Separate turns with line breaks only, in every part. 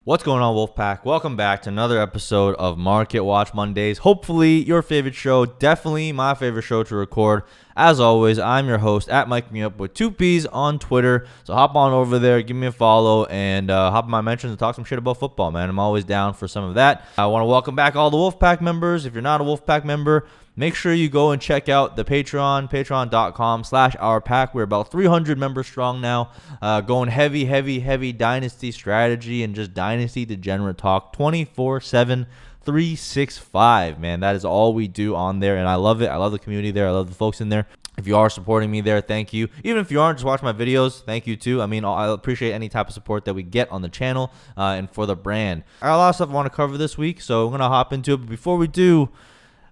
What's going on, Wolfpack? Welcome back to another episode of Market Watch Mondays. Hopefully your favorite show, definitely my favorite show to record. As always, I'm your host at Mike Me Up with 2Ps on Twitter. So hop on over there, give me a follow, and hop in my mentions and talk some shit about football, man. I'm always down for some of that. I want to welcome back all the Wolfpack members. If you're not a Wolfpack member, make sure you go and check out the Patreon, patreon.com/ourpack. We're about 300 members strong now, going heavy dynasty strategy and just dynasty degenerate talk 24/7, 365, man. That is all we do on there, and I love it. I love the community there. I love the folks in there. If you are supporting me there, thank you. Even if you aren't, just watch my videos, thank you too. I mean, I appreciate any type of support that we get on the channel and for the brand. I got a lot of stuff I want to cover this week, so I'm going to hop into it. But before we do,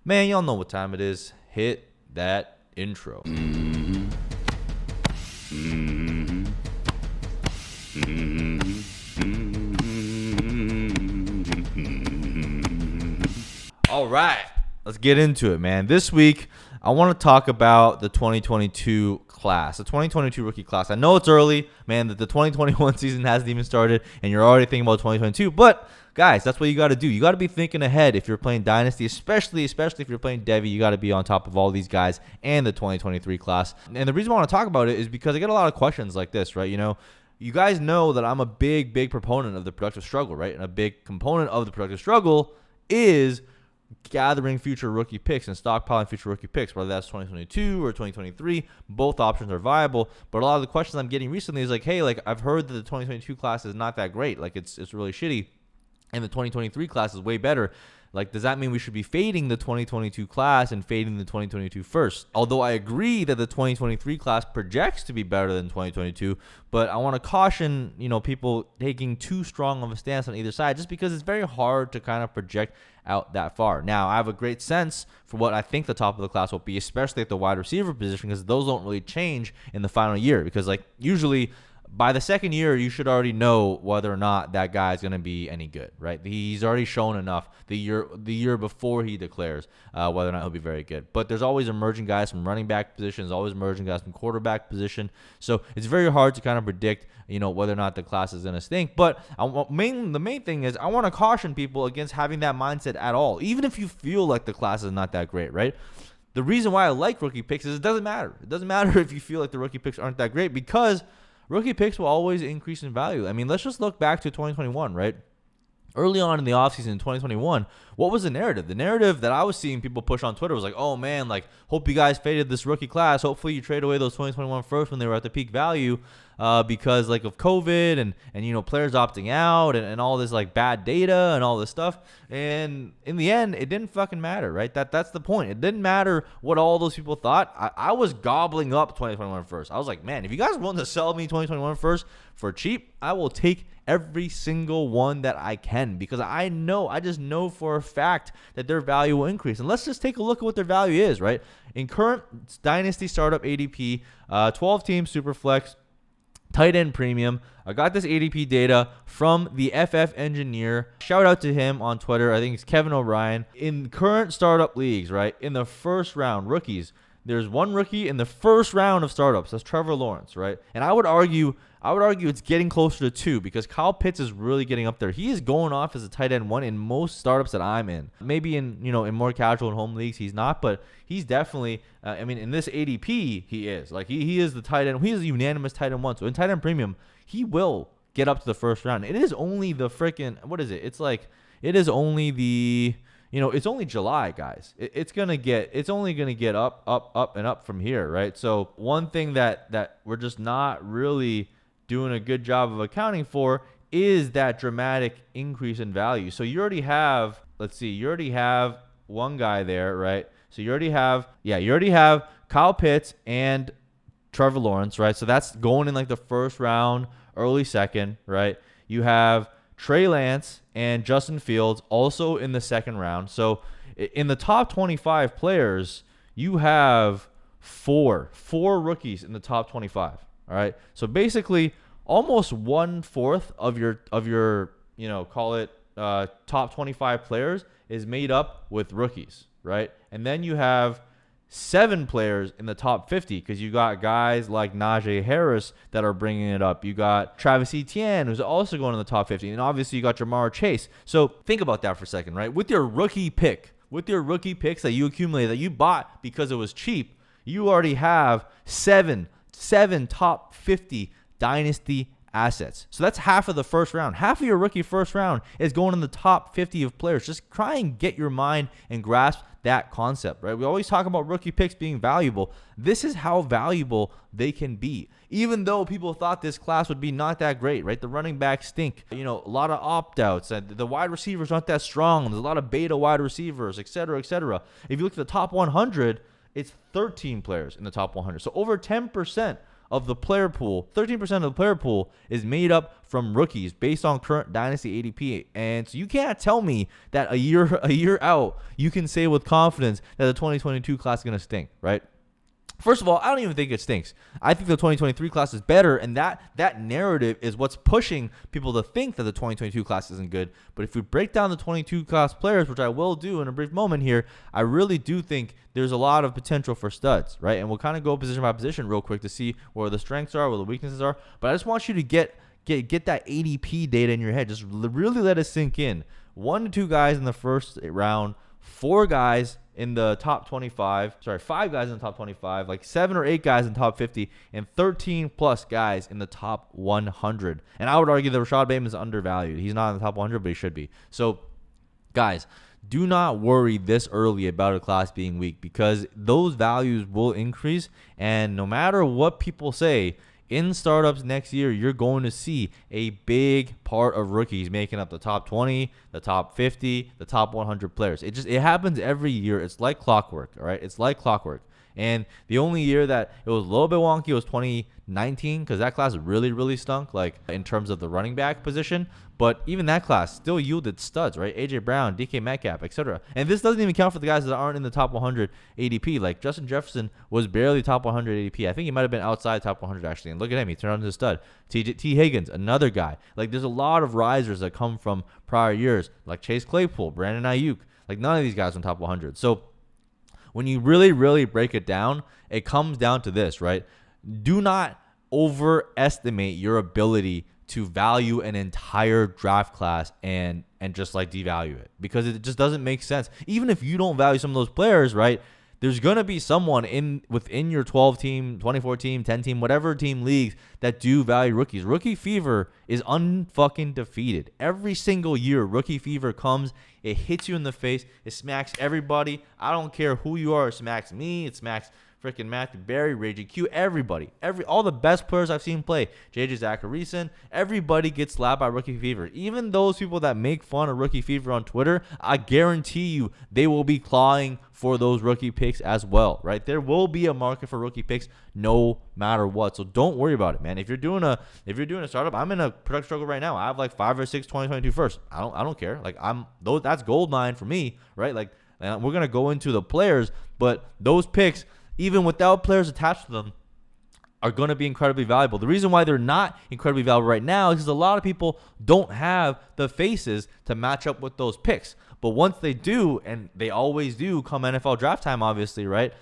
man, y'all know what time it is. Hit that intro. All right, let's get into it, man. This week, I want to talk about the 2022 class, the 2022 rookie class. I know it's early, man, that the 2021 season hasn't even started, and you're already thinking about 2022, but guys, that's what you got to do. You got to be thinking ahead if you're playing Dynasty, especially if you're playing Devy. You got to be on top of all these guys and the 2023 class. And the reason I want to talk about it is because I get a lot of questions like this, right? You know, you guys know that I'm a big proponent of the productive struggle, right? And a big component of the productive struggle is gathering future rookie picks and stockpiling future rookie picks, whether that's 2022 or 2023. Both options are viable. But a lot of the questions I'm getting recently is like, hey, like I've heard that the 2022 class is not that great. Like it's really shitty. And the 2023 class is way better. Like, does that mean we should be fading the 2022 class and fading the 2022 first? Although I agree that the 2023 class projects to be better than 2022, but I want to caution, you know, people taking too strong of a stance on either side, just because it's very hard to kind of project out that far. Now, I have a great sense for what I think the top of the class will be, especially at the wide receiver position, because those don't really change in the final year. Because, like, usually by the second year, you should already know whether or not that guy is going to be any good, right? He's already shown enough the year before he declares whether or not he'll be very good. But there's always emerging guys from running back positions, always emerging guys from quarterback position. So it's very hard to kind of predict, you know, whether or not the class is going to stink. But the main thing is I want to caution people against having that mindset at all, even if you feel like the class is not that great, right? The reason why I like rookie picks is it doesn't matter. It doesn't matter if you feel like the rookie picks aren't that great, because rookie picks will always increase in value. I mean, let's just look back to 2021, right? Early on in the offseason in 2021, what was the narrative? The narrative that I was seeing people push on Twitter was like, oh, man, like, hope you guys faded this rookie class. Hopefully you trade away those 2021 first when they were at the peak value because, like, of COVID and you know, players opting out and all this, like, bad data and all this stuff. And in the end, it didn't fucking matter, right? That's the point. It didn't matter what all those people thought. I was gobbling up 2021 first. I was like, man, if you guys want to sell me 2021 first for cheap, I will take every single one that I can, because I just know for a fact that their value will increase. And let's just take a look at what their value is, right? In current Dynasty Startup ADP, 12 team Superflex, tight end premium. I got this ADP data from the FF engineer. Shout out to him on Twitter. I think it's Kevin O'Brien. In current startup leagues, right, in the first round, rookies, there's one rookie in the first round of startups. That's Trevor Lawrence, right? And I would argue it's getting closer to 2, because Kyle Pitts is really getting up there. He is going off as a tight end 1 in most startups that I'm in. Maybe in more casual and home leagues he's not, but he's definitely I mean, in this ADP he is. Like he is the tight end. He is a unanimous tight end 1. So in tight end premium, he will get up to the first round. It is only the freaking, what is it? It's like, it is only the, you know, it's only July, guys. It's only gonna get up and up from here, right? So one thing that we're just not really doing a good job of accounting for is that dramatic increase in value. So you already have, you already have one guy there, right? So you already have Kyle Pitts and Trevor Lawrence, right? So that's going in like the first round, early second, right? You have Trey Lance and Justin Fields also in the second round. So in the top 25 players, you have four rookies in the top 25. All right. So basically almost 1/4 of your, you know, call it top 25 players is made up with rookies, right? And then you have 7 players in the top 50 because you got guys like Najee Harris that are bringing it up. You got Travis Etienne, who's also going in the top 50. And obviously you got Jamar Chase. So think about that for a second, right? With your rookie picks that you accumulated, that you bought because it was cheap, you already have seven top 50 dynasty assets. So that's half of the first round. Half of your rookie first round is going in the top 50 of players. Just try and get your mind and grasp that concept, right? We always talk about rookie picks being valuable. This is how valuable they can be. Even though people thought this class would be not that great, right? The running backs stink. A lot of opt-outs. And the wide receivers aren't that strong. There's a lot of beta wide receivers, et cetera, et cetera. If you look at the top 100, it's 13 players in the top 100. So over 10% of the player pool, 13% of the player pool is made up from rookies based on current dynasty ADP. And so you can't tell me that a year out, you can say with confidence that the 2022 class is going to stink, right? First of all, I don't even think it stinks. I think the 2023 class is better, and that narrative is what's pushing people to think that the 2022 class isn't good. But if we break down the 22 class players, which I will do in a brief moment here, I really do think there's a lot of potential for studs, right? And we'll kind of go position by position real quick to see where the strengths are, where the weaknesses are. But I just want you to get that ADP data in your head. Just really let it sink in. 1 to 2 guys in the first round, 4 guys in the top 25, 5 guys in the top 25, like 7 or 8 guys in the top 50, and 13 plus guys in the top 100. And I would argue that Rashad Bateman is undervalued. He's not in the top 100, but he should be. So, guys, do not worry this early about a class being weak because those values will increase. And no matter what people say, in startups next year, you're going to see a big part of rookies making up the top 20, the top 50, the top 100 players. It happens every year. It's like clockwork, all right? It's like clockwork. And the only year that it was a little bit wonky was 2019 because that class really, really stunk, like in terms of the running back position. But even that class still yielded studs, right? A.J. Brown, DK Metcalf, etc. And this doesn't even count for the guys that aren't in the top 100 ADP. Like Justin Jefferson was barely top 100 ADP. I think he might have been outside top 100 actually. And look at him, he turned into a stud. T. Higgins, another guy. Like there's a lot of risers that come from prior years, like Chase Claypool, Brandon Ayuk. Like none of these guys are in top 100. So when you really, really break it down, it comes down to this, right? Do not overestimate your ability to value an entire draft class and just like devalue it because it just doesn't make sense. Even if you don't value some of those players, right? There's going to be someone within your 12 team, 24 team, 10 team, whatever team leagues that do value rookies. Rookie fever is unfucking defeated. Every single year, rookie fever comes. It hits you in the face. It smacks everybody. I don't care who you are. It smacks me. It smacks freaking Matthew Berry, Reggie Q, everybody. All the best players I've seen play. JJ Zacharyson, everybody gets slapped by rookie fever. Even those people that make fun of rookie fever on Twitter, I guarantee you they will be clawing for those rookie picks as well, right? There will be a market for rookie picks no matter what. So don't worry about it, man. If you're doing a startup, I'm in a product struggle right now. I have like 5 or 6 2022 first. I don't care. Like that's gold mine for me, right? Like we're gonna go into the players, but those picks, even without players attached to them, are going to be incredibly valuable. The reason why they're not incredibly valuable right now is because a lot of people don't have the faces to match up with those picks. But once they do, and they always do come NFL draft time, obviously, right?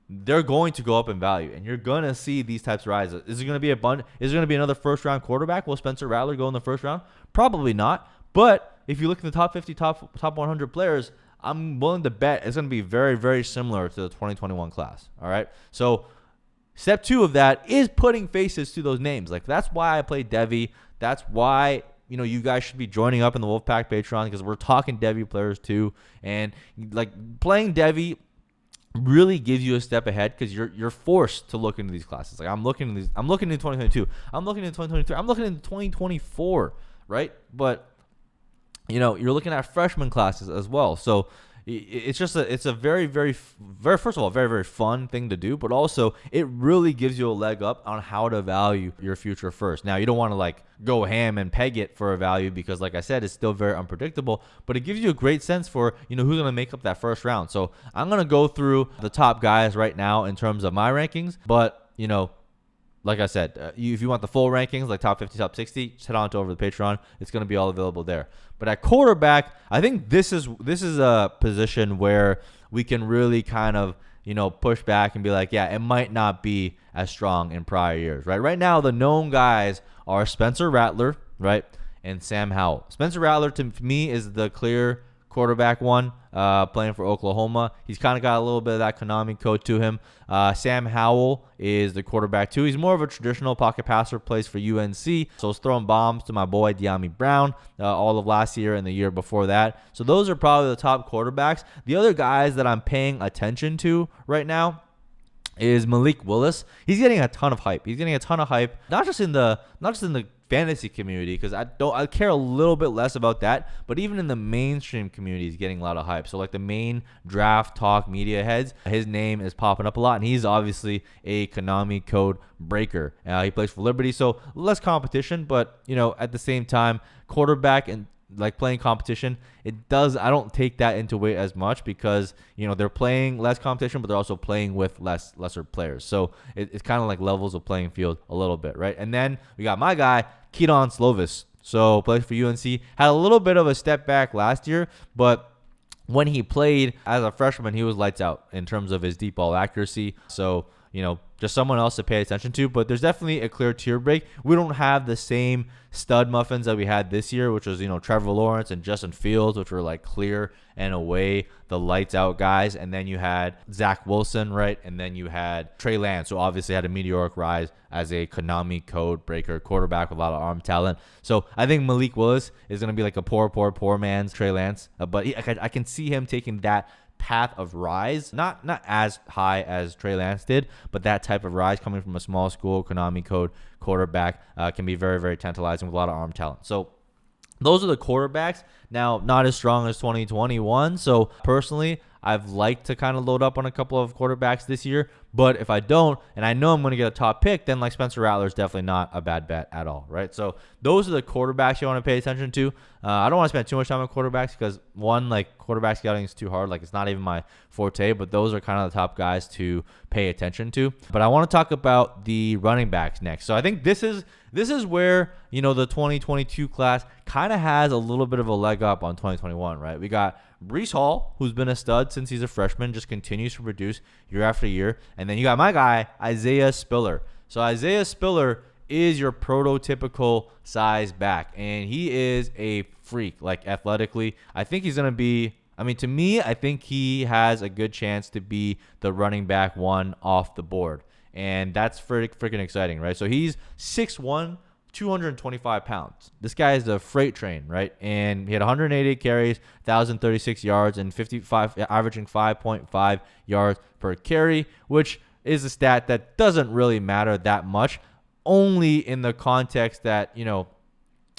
They're going to go up in value, and you're going to see these types of rises. Is there going to be another first-round quarterback? Will Spencer Rattler go in the first round? Probably not. But if you look at the top 50, top 100 players, I'm willing to bet it's going to be very, very similar to the 2021 class. All right. So step 2 of that is putting faces to those names. Like that's why I play Devy. That's why, you guys should be joining up in the Wolfpack Patreon because we're talking Devy players too. And like playing Devy really gives you a step ahead because you're forced to look into these classes. Like I'm looking into 2022. I'm looking into 2023. I'm looking into 2024. Right. But you're looking at freshman classes as well. So it's a very, very, first of all, very, very fun thing to do, but also it really gives you a leg up on how to value your future first. Now, you don't want to like go ham and peg it for a value because like I said, it's still very unpredictable, but it gives you a great sense for, who's going to make up that first round. So I'm going to go through the top guys right now in terms of my rankings, but like I said, if you want the full rankings, like top 50, top 60, just head on over to the Patreon. It's going to be all available there. But at quarterback, I think this is a position where we can really kind of push back and be like, yeah, it might not be as strong in prior years, right? Right now, the known guys are Spencer Rattler, right, and Sam Howell. Spencer Rattler, to me, is the clear quarterback one, playing for Oklahoma. He's kind of got a little bit of that Konami code to him. Sam Howell is the quarterback too. He's more of a traditional pocket passer, plays for UNC. So he's throwing bombs to my boy De'Ami Brown all of last year and the year before that. So those are probably the top quarterbacks. The other guys that I'm paying attention to right now is Malik Willis. He's getting a ton of hype. Not just in the fantasy community, because I care a little bit less about that, but even in the mainstream community, he's getting a lot of hype. So like the main draft talk media heads, his name is popping up a lot, and he's obviously a Konami code breaker. He plays for Liberty, so less competition, but at the same time, quarterback and like playing competition, I don't take that into weight as much, because they're playing less competition, but they're also playing with lesser players. So it's kind of like levels of playing field a little bit, right? And then we got my guy Keaton Slovis. So plays for UNC, had a little bit of a step back last year, but when he played as a freshman, he was lights out in terms of his deep ball accuracy. So just someone else to pay attention to. But there's definitely a clear tier break. We don't have the same stud muffins that we had this year, which was, Trevor Lawrence and Justin Fields, which were like clear and away the lights out guys. And then you had Zach Wilson, right? And then you had Trey Lance, who obviously had a meteoric rise as a Konami code breaker quarterback with a lot of arm talent. So I think Malik Willis is going to be like a poor man's Trey Lance. But I can see him taking that path of rise, not as high as Trey Lance did, but that type of rise coming from a small school Konami code quarterback can be very, very tantalizing with a lot of arm talent. So those are the quarterbacks. Now, not as strong as 2021. So personally, I've liked to kind of load up on a couple of quarterbacks this year. But if I don't, and I know I'm going to get a top pick, then like Spencer Rattler is definitely not a bad bet at all, right? So those are the quarterbacks you want to pay attention to. I don't want to spend too much time on quarterbacks, because one, like quarterback scouting is too hard. Like it's not even my forte, but those are kind of the top guys to pay attention to. But I want to talk about the running backs next. So I think this is where, the 2022 class kind of has a little bit of a leg up on 2021, right? We got Breece Hall, who's been a stud since he's a freshman, just continues to produce year after year. And then you got my guy, Isaiah Spiller. So Isaiah Spiller is your prototypical size back, and he is a freak, like athletically. I think he's going to be, to me, I think he has a good chance to be the running back one off the board. And that's freaking exciting, right? So he's 6'1", 225 pounds. This guy is a freight train, right? And he had 188 carries, 1,036 yards, and averaging 5.5 yards per carry, which is a stat that doesn't really matter that much, only in the context that,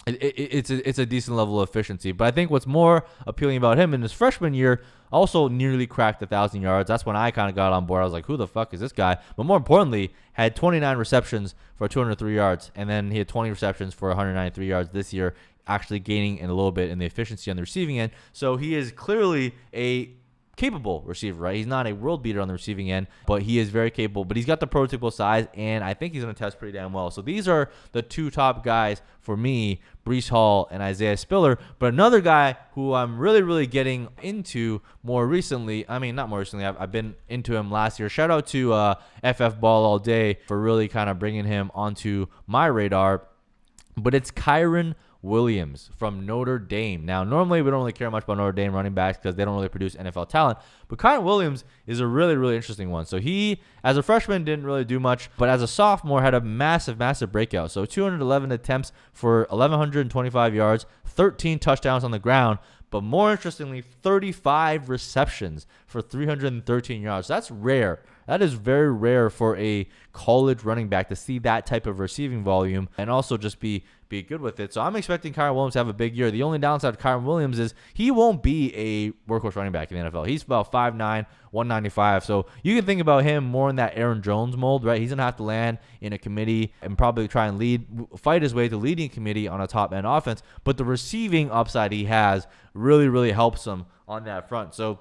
it's a decent level of efficiency. But I think what's more appealing about him in his freshman year, also nearly cracked 1,000 yards. That's when I kind of got on board. I was like, who the fuck is this guy? But more importantly, had 29 receptions for 203 yards. And then he had 20 receptions for 193 yards this year, actually gaining a little bit in the efficiency on the receiving end. So he is clearly a capable receiver, right? He's not a world beater on the receiving end, but he is very capable. But he's got the prototypical size, and I think he's going to test pretty damn well. So these are the two top guys for me, Breece Hall and Isaiah Spiller. But another guy who I'm really, really getting into more recently, not more recently, I've been into him last year. Shout out to FF Ball All Day for really kind of bringing him onto my radar. But it's Kyren Williams from Notre Dame. Now, normally we don't really care much about Notre Dame running backs because they don't really produce NFL talent, but Kyren Williams is a really, really interesting one. So he, as a freshman, didn't really do much, but as a sophomore had a massive breakout. So 211 attempts for 1,125 yards, 13 touchdowns on the ground, but more interestingly, 35 receptions for 313 yards. That's rare. That is very rare for a college running back to see that type of receiving volume and also just be good with it. So I'm expecting Kyren Williams to have a big year. The only downside of Kyren Williams is he won't be a workhorse running back in the NFL. He's about 5'9", 195. So you can think about him more in that Aaron Jones mold, right? He's going to have to land in a committee and probably try and fight his way to leading committee on a top-end offense. But the receiving upside he has really, really helps him on that front. So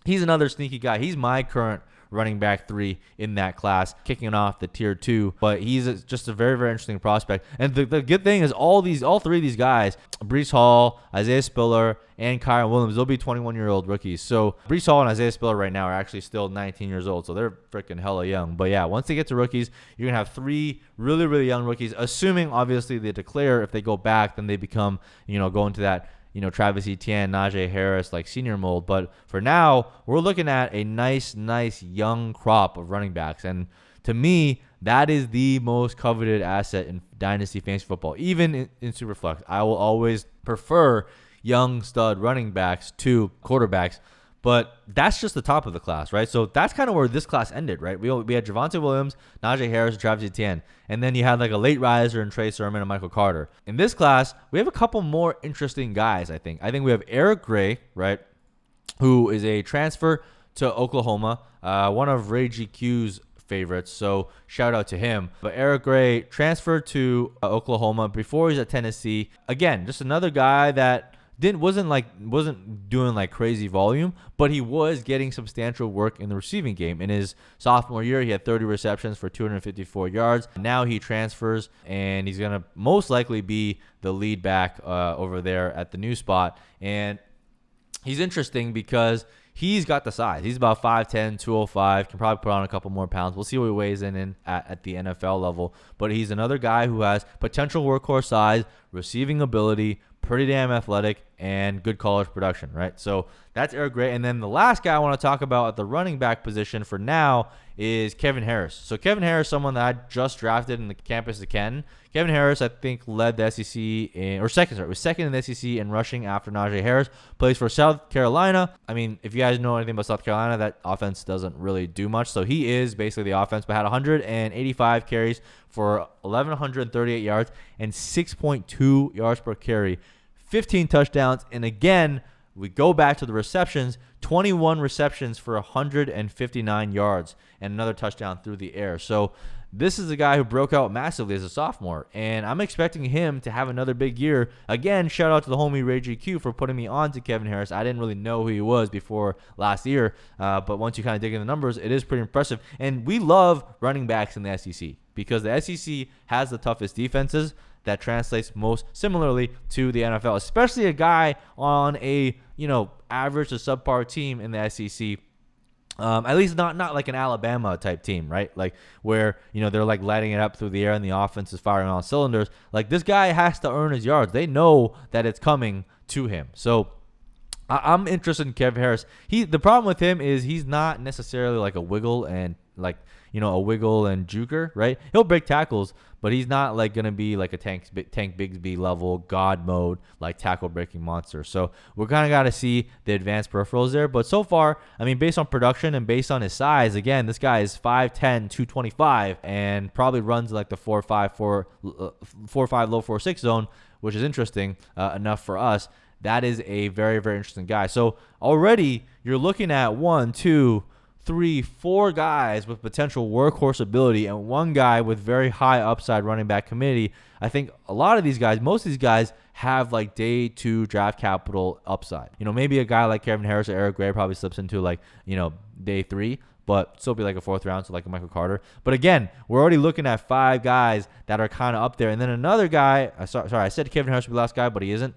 he's another sneaky guy. He's my current running back 3 in that class, kicking off the tier 2. But he's just a very, very interesting prospect. And the good thing is all 3 of these guys, Breece Hall, Isaiah Spiller, and Kyron Williams, they'll be 21-year-old rookies. So Breece Hall and Isaiah Spiller right now are actually still 19 years old. So they're freaking hella young. But yeah, once they get to rookies, you're going to have 3 really, really young rookies, assuming obviously they declare. If they go back, then they become, go into that, Travis Etienne, Najee Harris, like senior mold. But for now, we're looking at a nice young crop of running backs. And to me, that is the most coveted asset in Dynasty Fantasy Football. Even in Superflex, I will always prefer young stud running backs to quarterbacks. But that's just the top of the class, right? So that's kind of where this class ended, right? We had Javonte Williams, Najee Harris, and Travis Etienne. And then you had like a late riser in Trey Sermon and Michael Carter. In this class, we have a couple more interesting guys, I think. I think we have Eric Gray, right, who is a transfer to Oklahoma, one of Ray GQ's favorites. So shout out to him. But Eric Gray transferred to Oklahoma before he was at Tennessee. Again, just another guy that wasn't doing like crazy volume, but he was getting substantial work in the receiving game. In his sophomore year, he had 30 receptions for 254 yards. Now he transfers, and he's gonna most likely be the lead back over there at the new spot. And he's interesting because he's got the size. He's about 5'10", 205, can probably put on a couple more pounds. We'll see what he weighs in at the NFL level. But he's another guy who has potential workhorse size, receiving ability, pretty damn athletic, and good college production, right? So that's Eric Gray. And then the last guy I want to talk about at the running back position for now is Kevin Harris. So Kevin Harris, someone that I just drafted in the campus to Canton. Kevin Harris, I think, led the SEC was second in the SEC in rushing after Najee Harris. Plays for South Carolina. I mean, if you guys know anything about South Carolina, that offense doesn't really do much. So he is basically the offense, but had 185 carries for 1,138 yards and 6.2 yards per carry. 15 touchdowns. And again, we go back to the receptions, 21 receptions for 159 yards and another touchdown through the air. So this is a guy who broke out massively as a sophomore, and I'm expecting him to have another big year. Again, shout out to the homie Ray GQ for putting me on to Kevin Harris. I didn't really know who he was before last year, but once you kind of dig in the numbers, it is pretty impressive. And we love running backs in the SEC because the SEC has the toughest defenses. That translates most similarly to the NFL, especially a guy on a average to subpar team in the SEC. At least not like an Alabama type team, right? Like where they're like lighting it up through the air and the offense is firing on cylinders. Like this guy has to earn his yards. They know that it's coming to him. So I'm interested in Kevin Harris. The problem with him is he's not necessarily like a wiggle and juker, right? He'll break tackles, but he's not like going to be like a Tank Bigsby level God mode, like tackle breaking monster. So we're kind of got to see the advanced peripherals there. But so far, I mean, based on production and based on his size, again, this guy is 5'10", 225 and probably runs like the 4.5, low 4.6 zone, which is interesting enough for us. That is a very, very interesting guy. So already you're looking at 4 guys with potential workhorse ability and 1 guy with very high upside running back committee. I think most of these guys have like day 2 draft capital upside. Maybe a guy like Kevin Harris or Eric Gray probably slips into like, day 3, but still be like a 4th round, so like a Michael Carter. But again, we're already looking at 5 guys that are kind of up there. And then another guy, I said Kevin Harris would be the last guy, but he isn't.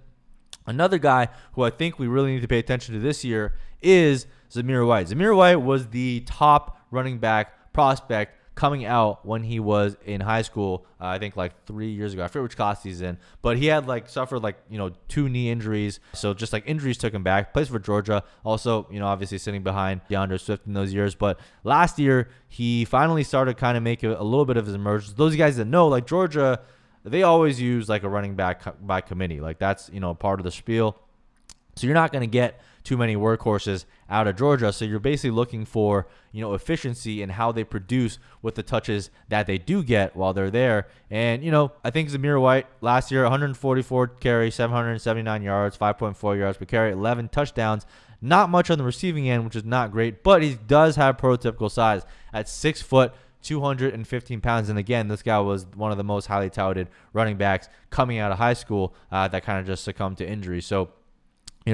Another guy who I think we really need to pay attention to this year is Zamir White. Zamir White was the top running back prospect coming out when he was in high school, I think like 3 years ago. I forget which class he's in, but he had suffered 2 knee injuries. So just like injuries took him back. Plays for Georgia. Also, obviously sitting behind DeAndre Swift in those years. But last year, he finally started kind of making a little bit of his emergence. Those guys that know, like Georgia, they always use like a running back by committee. Like that's, part of the spiel. So you're not going to get too many workhorses out of Georgia. So you're basically looking for, efficiency and how they produce with the touches that they do get while they're there. And, I think Zamir White last year, 144 carries, 779 yards, 5.4 yards per carry, 11 touchdowns. Not much on the receiving end, which is not great, but he does have prototypical size at 6 foot, 215 pounds. And again, this guy was one of the most highly touted running backs coming out of high school that kind of just succumbed to injury. So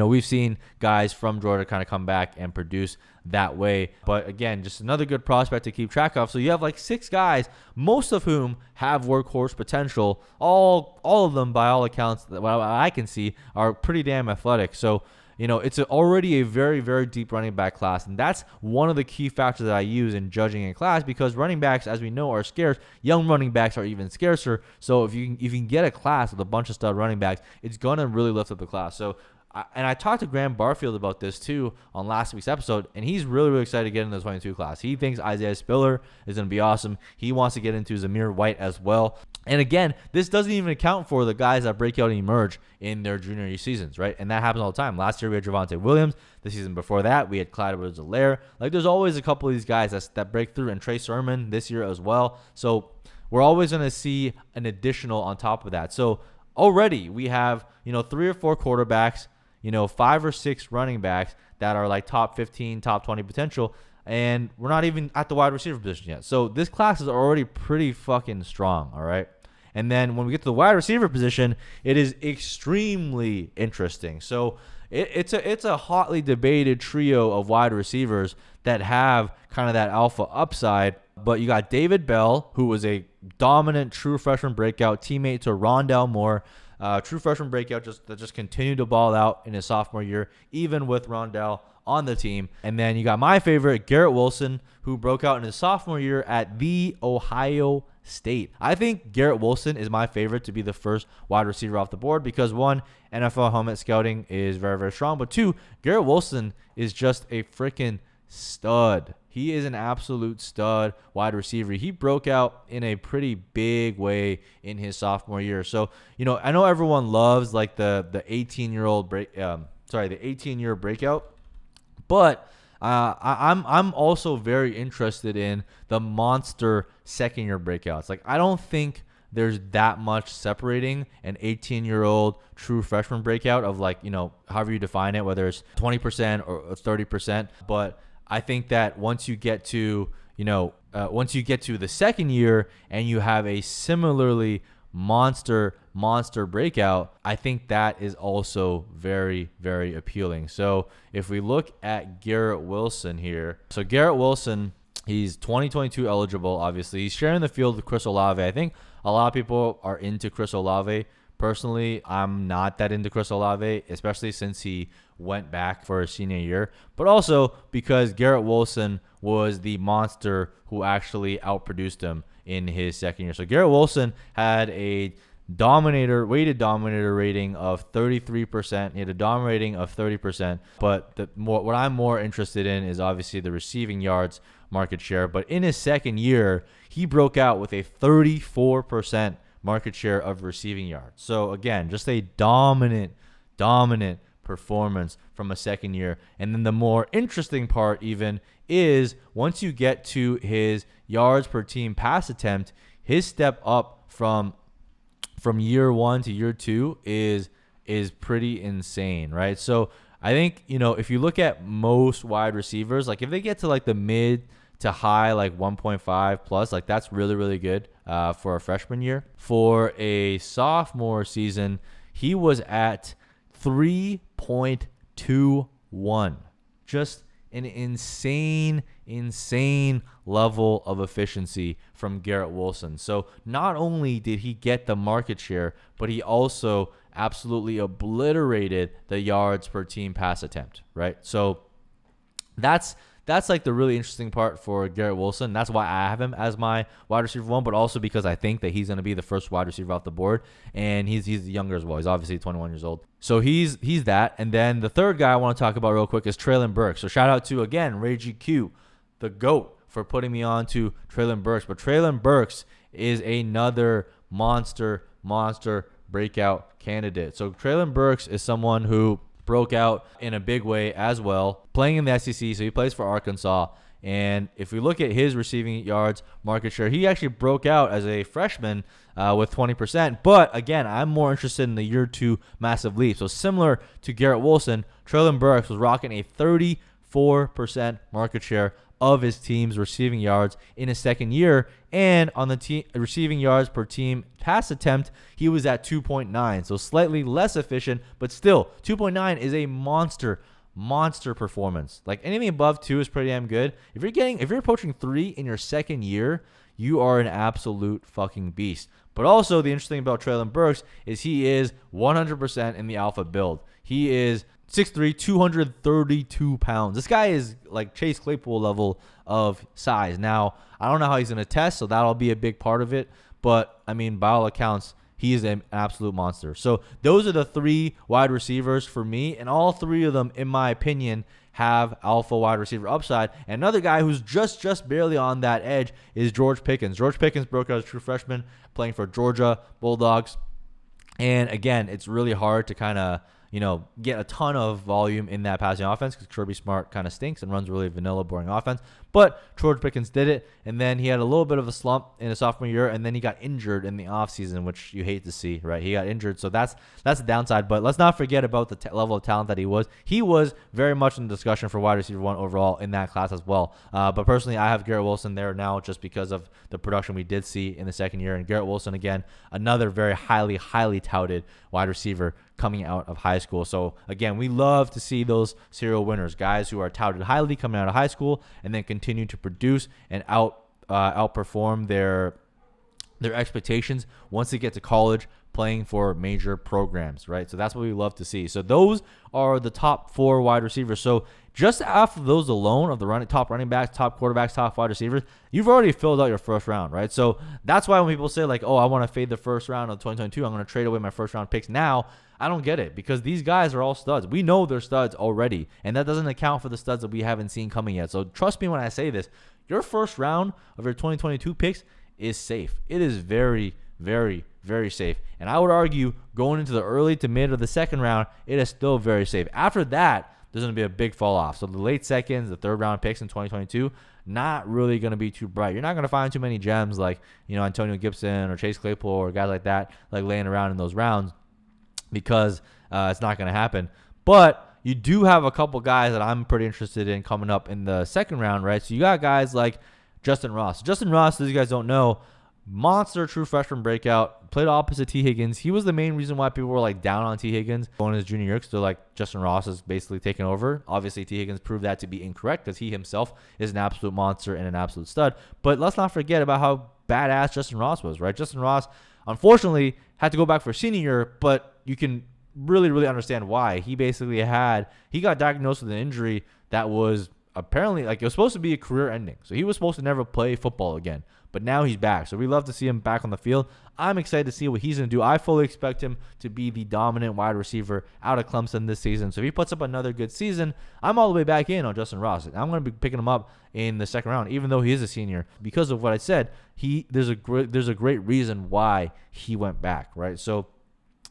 we've seen guys from Georgia kind of come back and produce that way. But again, just another good prospect to keep track of. So you have like 6 guys, most of whom have workhorse potential. All of them, by all accounts, what I can see, are pretty damn athletic. So, it's already a very, very deep running back class. And that's one of the key factors that I use in judging a class, because running backs, as we know, are scarce. Young running backs are even scarcer. So if you can get a class with a bunch of stud running backs, it's going to really lift up the class. So, I talked to Graham Barfield about this too on last week's episode, and he's really, really excited to get into the 22 class. He thinks Isaiah Spiller is going to be awesome. He wants to get into Zamir White as well. And again, this doesn't even account for the guys that break out and emerge in their junior year seasons, right? And that happens all the time. Last year we had Javonte Williams. The season before that we had Clyde Edwards-Helaire. Like, there's always a couple of these guys that break through, and Trey Sermon this year as well. So we're always going to see an additional on top of that. So already we have 3 or 4 quarterbacks, 5 or 6 running backs that are like top 15, top 20 potential, and we're not even at the wide receiver position yet. So this class is already pretty fucking strong, all right? And then when we get to the wide receiver position, it is extremely interesting. So it's a hotly debated trio of wide receivers that have kind of that alpha upside. But you got David Bell, who was a dominant true freshman breakout, teammate to Rondale Moore. True freshman breakout that just continued to ball out in his sophomore year, even with Rondale on the team. And then you got my favorite, Garrett Wilson, who broke out in his sophomore year at The Ohio State. I think Garrett Wilson is my favorite to be the first wide receiver off the board because, 1, NFL helmet scouting is very, very strong. But 2, Garrett Wilson is just a freaking stud. He is an absolute stud wide receiver. He broke out in a pretty big way in his sophomore year. So, I know everyone loves like the 18-year-old the 18-year breakout, but I'm also very interested in the monster second-year breakouts. Like, I don't think there's that much separating an 18-year-old true freshman breakout of however you define it, whether it's 20% or 30%, but I think that once you get to the second year and you have a similarly monster breakout, I think that is also very, very appealing. So if we look at Garrett Wilson here, so Garrett Wilson, he's 2022 eligible, obviously. He's sharing the field with Chris Olave. I think a lot of people are into Chris Olave. Personally, I'm not that into Chris Olave, especially since he went back for his senior year, but also because Garrett Wilson was the monster who actually outproduced him in his second year. So Garrett Wilson had a weighted dominator rating of 33%. He had a dom rating of 30%, but what I'm more interested in is obviously the receiving yards market share. But in his second year, he broke out with a 34% market share of receiving yards. So again, just a dominant performance from a second year. And then the more interesting part even is once you get to his yards per team pass attempt, his step up from year 1 to year 2 is pretty insane, right? So I think, if you look at most wide receivers, like if they get to like the mid to high, like 1.5 plus, like that's really, really good for a freshman year. For a sophomore season, he was at 3.21. Just an insane level of efficiency from Garrett Wilson. So not only did he get the market share, but he also absolutely obliterated the yards per team pass attempt, right? So that's like the really interesting part for Garrett Wilson. That's why I have him as my wide receiver 1, but also because I think that he's going to be the first wide receiver off the board, and he's younger as well. He's obviously 21 years old. So he's that. And then the third guy I want to talk about real quick is Treylon Burks. So shout out to, again, Ray GQ, the GOAT, for putting me on to Treylon Burks. But Treylon Burks is another monster breakout candidate. So Treylon Burks is someone who broke out in a big way as well, playing in the SEC. So he plays for Arkansas. And if we look at his receiving yards market share, he actually broke out as a freshman with 20%. But again, I'm more interested in the year 2 massive leap. So similar to Garrett Wilson, Treylon Burks was rocking a 34% market share of his team's receiving yards in his second year. And on the receiving yards per team pass attempt, he was at 2.9. So slightly less efficient, but still 2.9 is a monster performance. Like anything above 2 is pretty damn good. If you're approaching 3 in your second year, you are an absolute fucking beast. But also the interesting thing about Treylon Burks is he is 100% in the alpha build. He is 6'3", 232 pounds. This guy is like Chase Claypool level of size. Now, I don't know how he's going to test, so that'll be a big part of it. But, I mean, by all accounts, he is an absolute monster. So those are the 3 wide receivers for me, and all 3 of them, in my opinion, have alpha wide receiver upside. And another guy who's just barely on that edge is George Pickens. George Pickens broke out as a true freshman playing for Georgia Bulldogs. And again, it's really hard to kind of, get a ton of volume in that passing offense because Kirby Smart kind of stinks and runs really vanilla, boring offense. But George Pickens did it, and then he had a little bit of a slump in his sophomore year, and then he got injured in the offseason, which you hate to see, right? He got injured, so that's the downside. But let's not forget about the level of talent that he was. He was very much in the discussion for wide receiver 1 overall in that class as well. But personally, I have Garrett Wilson there now just because of the production we did see in the second year. And Garrett Wilson, again, another very highly touted wide receiver coming out of high school. So again, we love to see those serial winners, guys who are touted highly coming out of high school and then continue to produce and outperform their expectations once they get to college playing for major programs, right? So that's what we love to see. So those are the top 4 wide receivers. So just off of those alone, of the top running backs, top quarterbacks, top wide receivers, you've already filled out your first round, right? So that's why when people say like, oh, I want to fade the first round of 2022, I'm going to trade away my first round picks now, I don't get it because these guys are all studs. We know they're studs already, and that doesn't account for the studs that we haven't seen coming yet. So trust me when I say this, your first round of your 2022 picks is safe. It is very, very, very safe. And I would argue going into the early to mid of the second round, it is still very safe. After that, there's going to be a big fall off. So the late seconds, the third round picks in 2022, not really going to be too bright. You're not going to find too many gems like, Antonio Gibson or Chase Claypool or guys like that, like laying around in those rounds because it's not going to happen. But you do have a couple guys that I'm pretty interested in coming up in the second round, right? So you got guys like Justyn Ross. Justyn Ross, as you guys don't know, monster true freshman breakout, played opposite T. Higgins. He was the main reason why people were like down on T. Higgins going his junior year because they're like, Justyn Ross is basically taking over. Obviously, T. Higgins proved that to be incorrect because he himself is an absolute monster and an absolute stud. But let's not forget about how badass Justyn Ross was, right? Justyn Ross, unfortunately, had to go back for senior year, but you can really understand why. He got diagnosed with an injury that was apparently like it was supposed to be a career ending. So he was supposed to never play football again. But now he's back. So we love to see him back on the field. I'm excited to see what he's going to do. I fully expect him to be the dominant wide receiver out of Clemson this season. So if he puts up another good season, I'm all the way back in on Justyn Ross. I'm going to be picking him up in the second round, even though he is a senior. Because of what I said, there's a great reason why he went back, right? So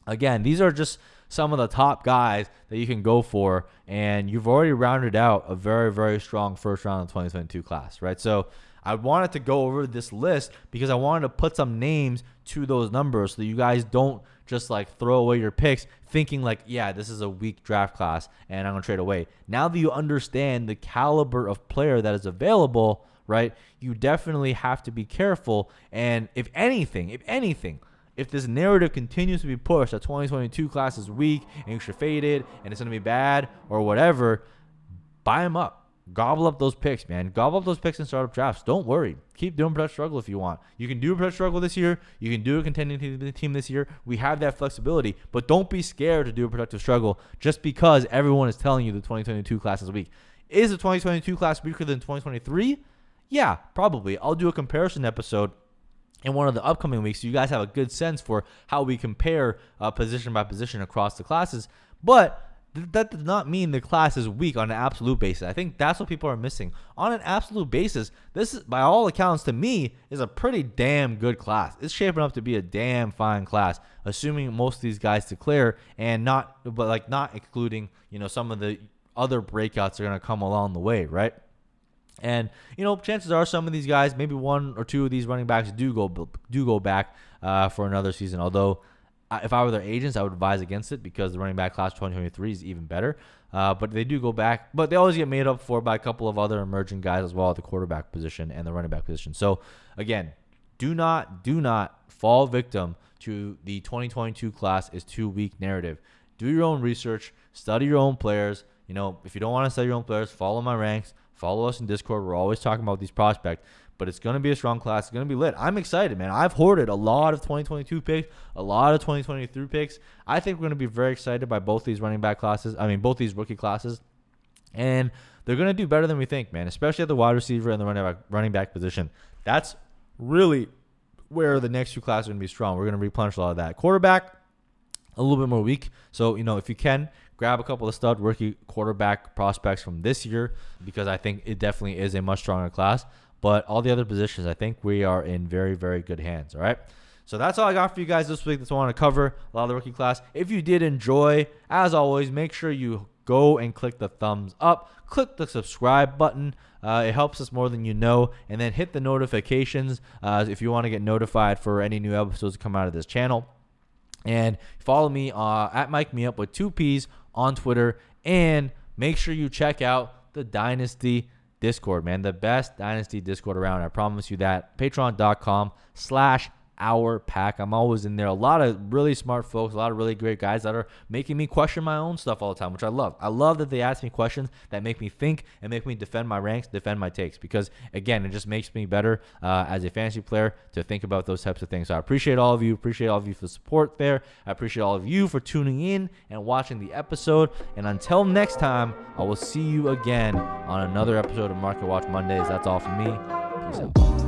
again, these are just some of the top guys that you can go for, and you've already rounded out a very, very strong first round of 2022 class, right? So I wanted to go over this list because I wanted to put some names to those numbers so you guys don't just like throw away your picks thinking like, yeah, this is a weak draft class and I'm going to trade away. Now that you understand the caliber of player that is available, right, you definitely have to be careful. And if anything, if this narrative continues to be pushed that 2022 class is weak and you should fade it and it's going to be bad or whatever, buy them up. Gobble up those picks, man. Gobble up those picks in startup drafts. Don't worry. Keep doing protect struggle if you want. You can do a protect struggle this year. You can do a contending team this year. We have that flexibility. But don't be scared to do a productive struggle just because everyone is telling you the 2022 class is weak. Is the 2022 class weaker than 2023? Yeah, probably. I'll do a comparison episode in one of the upcoming weeks so you guys have a good sense for how we compare position by position across the classes. But that does not mean the class is weak on an absolute basis. I think that's what people are missing. On an absolute basis, this is, by all accounts, to me, is a pretty damn good class. It's shaping up to be a damn fine class, assuming most of these guys declare and not including, some of the other breakouts are going to come along the way, right? And, chances are some of these guys, maybe one or two of these running backs do go back for another season, although if I were their agents, I would advise against it because the running back class 2023 is even better. But they do go back, but they always get made up for by a couple of other emerging guys as well at the quarterback position and the running back position. So again, do not fall victim to the 2022 class is too weak narrative. Do your own research, study your own players. You know, if you don't want to study your own players, follow my ranks, follow us in Discord. We're always talking about these prospects, but it's going to be a strong class. It's going to be lit. I'm excited, man. I've hoarded a lot of 2022 picks, a lot of 2023 picks. I think we're going to be very excited by both these both these rookie classes. And they're going to do better than we think, man, especially at the wide receiver and the running back position. That's really where the next two classes are going to be strong. We're going to replenish a lot of that. Quarterback, a little bit more weak. So, you know, if you can, grab a couple of stud rookie quarterback prospects from this year because I think it definitely is a much stronger class. But all the other positions, I think we are in very, very good hands, all right? So that's all I got for you guys this week. That's what I want to cover, a lot of the rookie class. If you did enjoy, as always, make sure you go and click the thumbs up. Click the subscribe button. It helps us more than you know. And then hit the notifications if you want to get notified for any new episodes that come out of this channel. And follow me at Mike Me Up with 2 P's on Twitter. And make sure you check out the Dynasty Discord, man. The best Dynasty Discord around. I promise you that. Patreon.com/OurPack. I'm always in there. A lot of really smart folks, a lot of really great guys that are making me question my own stuff all the time, which I love. I love that they ask me questions that make me think and make me defend my ranks, defend my takes, because, again, it just makes me better as a fantasy player to think about those types of things. So I appreciate all of you. Appreciate all of you for the support there. I appreciate all of you for tuning in and watching the episode. And until next time, I will see you again on another episode of Market Watch Mondays. That's all from me. Peace out.